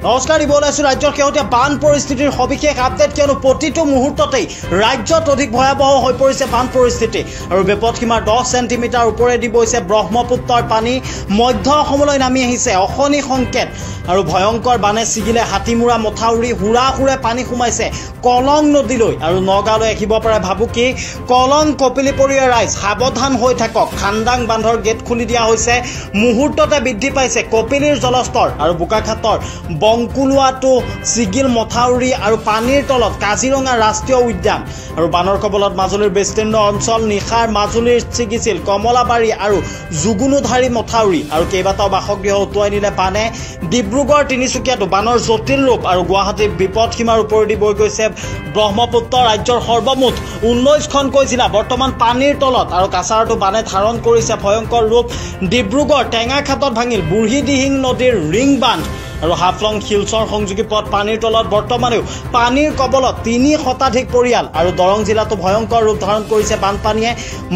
নমস্কাৰ দিব ওলাইছোঁ ৰাজ্যৰ শেহতীয়া বান পৰিস্থিতিৰ সবিশেষ আপডেট কিয়নো প্ৰতিটো মুহূৰ্ততেই ৰাজ্যত অধিক ভয়াৱহ হৈ পৰিছে বান পৰিস্থিতি আৰু বিপদসীমাৰ 10 সেণ্টিমিটাৰ ওপৰেদি বৈছে ব্ৰহ্মপুত্ৰৰ পানী মধ্য অসমলৈ নামি আহিছে অশনি সংকেত আৰু ভয়ংকৰ বানে ছিগিলে হাতীমুৰা মথাউৰি হুৰাহুৰে পানী সোমাইছে কলং নদীলৈ আৰু নগাঁৱলৈ আহিব পাৰে ভাবুকি কলং কপিলিপৰীয়া ৰাইজ সাৱধান হৈ থাকক খান্দাং বান্ধৰ গেট খুলি দিয়া হৈছে মুহূৰ্ততে বৃদ্ধি পাইছে কপিলিৰ জলস্তৰ আৰু বোকাখাতৰ বংকুলুৱাটো ছিগিল মথাউৰি আৰু পানীৰ তলত কাজিৰঙা ৰাষ্ট্ৰীয় উদ্যান আৰু বানৰ কবলত মাজুলীৰ বিস্তীৰ্ণ অঞ্চল নিশাৰ মাজুলীৰ ছিগিছিল কমলাবাৰী আৰু জুগুনুধাৰী মথাউৰি আৰু কেইবাটাও বাসগৃহ উটুৱাই নিলে বানে ডিব্ৰুগড় তিনিচুকীয়াটো বানৰ জটিল ৰূপ আৰু গুৱাহাটীৰ বিপদসীমাৰ ওপৰেদি বৈ গৈছে ব্ৰহ্মপুত্ৰ ৰাজ্যৰ সৰ্বমুঠ 19খনকৈ জিলা বৰ্তমান পানীৰ তলত আৰু কাছাৰটো বানে ধাৰণ কৰিছে ভয়ংকৰ ৰূপ ডিব্ৰুগড় টেঙাখাটত ভাঙিল বুঢ়ীদিহিং নদীৰ ৰিং বান্ধ আৰু হাফলং শিলচৰ সংযোগী পথ পানীৰ তলত বৰ্তমানেও পানীৰ কবলত 3 শতাধিক পৰিয়াল আৰু দৰং জিলাতো ভয়ংকৰ ৰূপ ধাৰণ কৰিছে বানপানীয়ে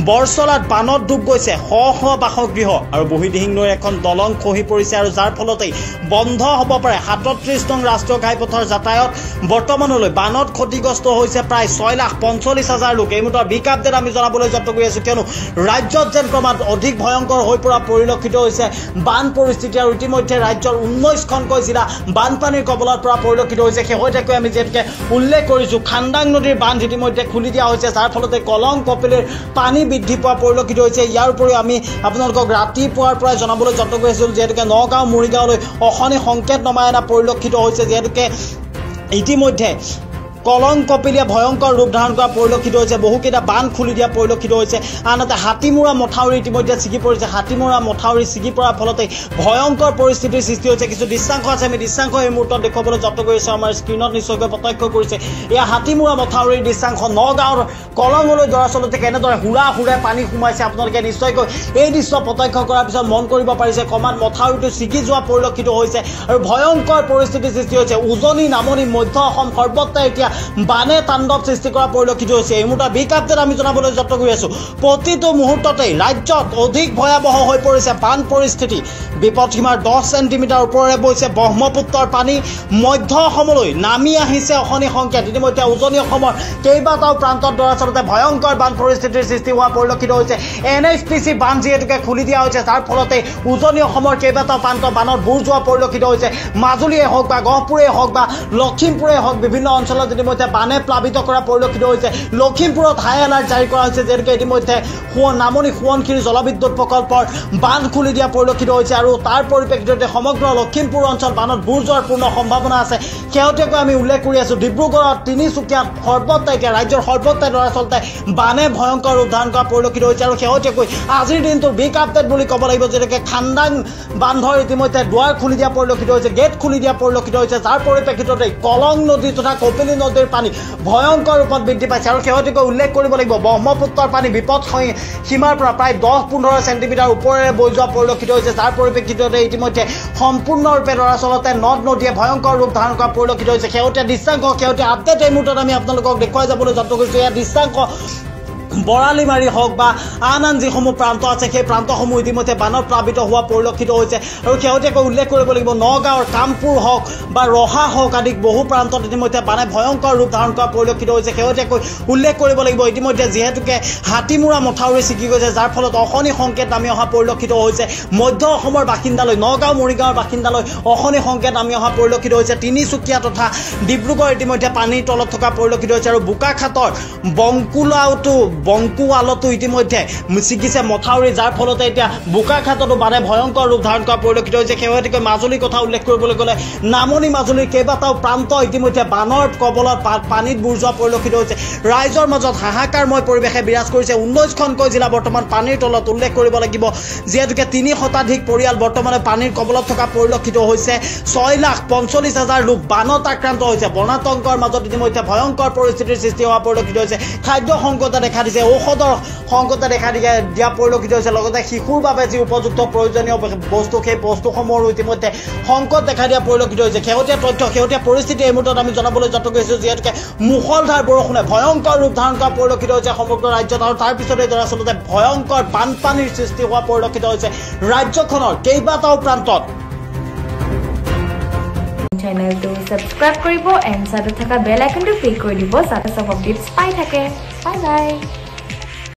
বৰছলাত বানত ডুব গৈছে শ বাসগৃহ আৰু বুঢ়ীদিহিং নৈৰ এখন দলং খহি পৰিছে আৰু যাৰ ফলতেই বন্ধ হ'ব পাৰে 37 নং ৰাষ্ট্ৰীয় ঘাইপথৰ যাতায়াত বৰ্তমানলৈ বানত ক্ষতিগ্ৰস্ত হৈছে প্ৰায় 6,45,000 লোক এই মুহূৰ্তৰ বিগ আপডেট আমি জনাবলৈ যত্ন কৰি আছোঁ কিয়নো ৰাজ্যত যেন ক্ৰমাৎ অধিক ভয়ংকৰ হৈ পৰা পৰিলক্ষিত হৈছে বান পৰিস্থিতি আৰু ইতিমধ্যে ৰাজ্যৰ 19খন জিলা বানপানীৰ কবলৰ পৰা পৰিলক্ষিত হৈছে শেহতীয়াকৈ আমি যেনেকৈ উল্লেখ কৰিছোঁ খান্দাং নদীৰ বান্ধ ইতিমধ্যে খুলি দিয়া হৈছে যাৰ ফলতে কলং কপিলিৰ পানী বৃদ্ধি পোৱা পৰিলক্ষিত হৈছে ইয়াৰ উপৰিও আমি আপোনালোকক ৰাতিপুৱাৰ পৰাই জনাবলৈ যত্ন কৰি আছিলোঁ যিহেতুকে নগাঁও মৰিগাঁৱলৈ অশনি সংকেত নমাই অনা পৰিলক্ষিত হৈছে যিহেতুকে ইতিমধ্যে কলং কপিলিয়া ভয়ংকৰ ৰূপ ধাৰণ কৰা পৰিলক্ষিত হৈছে বহুকেইটা বান খুলি দিয়া পৰিলক্ষিত হৈছে আনহাতে হাতীমুৰা মথাউৰি ইতিমধ্যে ছিগি পৰিছে হাতীমুৰা মথাউৰি ছিগি পৰাৰ ফলতে ভয়ংকৰ পৰিস্থিতিৰ সৃষ্টি হৈছে কিছু দৃশ্যাংশ আছে আমি দৃশ্যাংশ এই মুহূৰ্তত দেখুৱাবলৈ যত্ন কৰিছোঁ আমাৰ স্ক্ৰীণত নিশ্চয়কৈ প্ৰত্যক্ষ কৰিছে এয়া হাতীমুৰা মথাউৰিৰ দৃশ্যাংশ নগাঁৱৰ কলঙলৈ দৰাচলতে কেনেদৰে হুৰাহুৰে পানী সোমাইছে আপোনালোকে নিশ্চয়কৈ এই দৃশ্য প্ৰত্যক্ষ কৰাৰ পিছত মন কৰিব পাৰিছে ক্ৰমাৎ মথাউৰিটো ছিগি যোৱা পৰিলক্ষিত হৈছে আৰু ভয়ংকৰ পৰিস্থিতিৰ সৃষ্টি হৈছে উজনি নামনি মধ্য অসম সৰ্বত্ৰ এতিয়া বানে তাণ্ডৱ সৃষ্টি কৰা পৰিলক্ষিত হৈছে এই মুহূৰ্তত বিগ আপডেট আমি জনাবলৈ যত্ন কৰি আছোঁ প্ৰতিটো মুহূৰ্ততেই ৰাজ্যত অধিক ভয়াৱহ হৈ পৰিছে বান পৰিস্থিতি বিপদসীমাৰ 10 সেণ্টিমিটাৰ ওপৰেৰে বৈছে ব্ৰহ্মপুত্ৰৰ পানী মধ্য অসমলৈ নামি আহিছে অশনি সংকেত ইতিমধ্যে উজনি অসমৰ কেইবাটাও প্ৰান্তত দৰাচলতে ভয়ংকৰ বান পৰিস্থিতিৰ সৃষ্টি হোৱা পৰিলক্ষিত হৈছে NHPC বান যিহেতুকে খুলি দিয়া হৈছে যাৰ ফলতে উজনি অসমৰ কেইবাটাও প্ৰান্ত বানত বুৰ যোৱা পৰিলক্ষিত হৈছে মাজুলীয়ে হওক বা গহপুৰেই হওক বা লখিমপুৰেই হওক বিভিন্ন অঞ্চলত ইতিমধ্যে বানে প্লাবিত কৰা পৰিলক্ষিত হৈছে লখিমপুৰত হাই এলাৰ্ট জাৰি কৰা হৈছে যেনেকৈ ইতিমধ্যে নামনি সোৱণশিৰি জলবিদ্যুৎ প্ৰকল্পৰ বান খুলি দিয়া পৰিলক্ষিত হৈছে আৰু তাৰ পৰিপ্ৰেক্ষিততে সমগ্ৰ লখিমপুৰ অঞ্চল বানত বুৰ যোৱাৰ পূৰ্ণ সম্ভাৱনা আছে শেহতীয়াকৈ আমি উল্লেখ কৰি আছোঁ ডিব্ৰুগড়ত তিনিচুকীয়াত সৰ্বত্ৰ এতিয়া ৰাজ্যৰ সৰ্বত্ৰ দৰাচলতে বানে ভয়ংকৰ ৰূপ ধাৰণ কৰা পৰিলক্ষিত হৈছে আৰু শেহতীয়াকৈ আজিৰ দিনটো বিগ আপডেট বুলি ক'ব লাগিব যেনেকৈ খান্দাং বান্ধৰ ইতিমধ্যে দুৱাৰ খুলি দিয়া পৰিলক্ষিত হৈছে গেট খুলি দিয়া পৰিলক্ষিত হৈছে যাৰ পৰিপ্ৰেক্ষিততে কলং নদী তথা কপিলি নদীৰ পানী ভয়ংকৰ ৰূপত বৃদ্ধি পাইছে আৰু শেহতীয়াকৈ উল্লেখ কৰিব লাগিব ব্ৰহ্মপুত্ৰৰ পানী বিপদ সীমাৰ পৰা প্ৰায় 10-15 সেণ্টিমিটাৰ ওপৰেৰে বৈ যোৱা পৰিলক্ষিত হৈছে যাৰ পৰিপ্ৰেক্ষিততে ইতিমধ্যে সম্পূৰ্ণৰূপে দৰাচলতে নদ নদীয়ে ভয়ংকৰ ৰূপ ধাৰণ কৰা পৰিলক্ষিত হৈছে শেহতীয়া দৃশ্যাংশ শেহতীয়া আপডেট এই মুহূৰ্তত আমি আপোনালোকক দেখুৱাই যাবলৈ যত্ন কৰিছোঁ এয়া দৃশ্যাংশ বৰালিমাৰী হওক বা আন যিসমূহ প্ৰান্ত আছে সেই প্ৰান্তসমূহ ইতিমধ্যে বানত প্লাবিত হোৱা পৰিলক্ষিত হৈছে আৰু শেহতীয়াকৈ উল্লেখ কৰিব লাগিব নগাঁৱৰ কামপুৰ হওক বা ৰহা হওক আদি বহু প্ৰান্তত ইতিমধ্যে বানে ভয়ংকৰ ৰূপ ধাৰণ কৰা পৰিলক্ষিত হৈছে শেহতীয়াকৈ উল্লেখ কৰিব লাগিব ইতিমধ্যে যিহেতুকে হাতীমুৰা মথাউৰি ছিগি গৈছে যাৰ ফলত অশনি সংকেত নামি অহা পৰিলক্ষিত হৈছে মধ্য অসমৰ বাসিন্দালৈ নগাঁও মৰিগাঁৱৰ বাসিন্দালৈ অশনি সংকেত নামি অহা পৰিলক্ষিত হৈছে তিনিচুকীয়া তথা ডিব্ৰুগড় ইতিমধ্যে পানীৰ তলত থকা পৰিলক্ষিত হৈছে আৰু বোকাখাতৰ বংকুৱালতো ইতিমধ্যে ছিগিছে মথাউৰি যাৰ ফলতে এতিয়া বোকাখাততো বানে ভয়ংকৰ ৰূপ ধাৰণ কৰা পৰিলক্ষিত হৈছে শেহতীয়াকৈ মাজুলীৰ কথা উল্লেখ কৰিবলৈ গ'লে নামনি মাজুলীৰ কেইবাটাও প্ৰান্ত ইতিমধ্যে বানৰ কবলত পানীত বুৰ যোৱা পৰিলক্ষিত হৈছে ৰাইজৰ মাজত হাহাকাৰময় পৰিৱেশে বিৰাজ কৰিছে 19খনকৈ জিলা বৰ্তমান পানীৰ তলত উল্লেখ কৰিব লাগিব যিহেতুকে 3 শতাধিক পৰিয়াল বৰ্তমানে পানীৰ কবলত থকা পৰিলক্ষিত হৈছে 6,45,000 লোক বানত আক্ৰান্ত হৈছে বনাতংকৰ মাজত ইতিমধ্যে ভয়ংকৰ পৰিস্থিতিৰ সৃষ্টি হোৱা পৰিলক্ষিত হৈছে খাদ্য সংকটে দেখা দিছে ঔষধৰ সংকটে দেখা দিয়া পৰিলক্ষিত হৈছে লগতে শিশুৰ বাবে যি উপযুক্ত প্ৰয়োজনীয় বস্তু সেই বস্তুসমূহৰ ইতিমধ্যে সংকট দেখা দিয়া পৰিলক্ষিত হৈছে শেহতীয়া তথ্য শেহতীয়া পৰিস্থিতি এই মুহূৰ্তত আমি জনাবলৈ যত্ন কৰিছোঁ যিহেতুকে মুষলধাৰ বৰষুণে ভয়ংকৰ ৰূপ ধাৰণ কৰা পৰিলক্ষিত হৈছে সমগ্ৰ ৰাজ্যত আৰু তাৰ পিছতে দৰাচলতে ভয়ংকৰ বানপানীৰ সৃষ্টি হোৱা পৰিলক্ষিত হৈছে ৰাজ্যখনৰ কেইবাটাও প্ৰান্তত চেনেলটো সাবস্ক্ৰাইব কৰিব এণ্ড সাথে থকা বেল আইকনটো ক্লিক কৰি দিব যাতে সব আপডেটছ পাই থাকে বাই বাই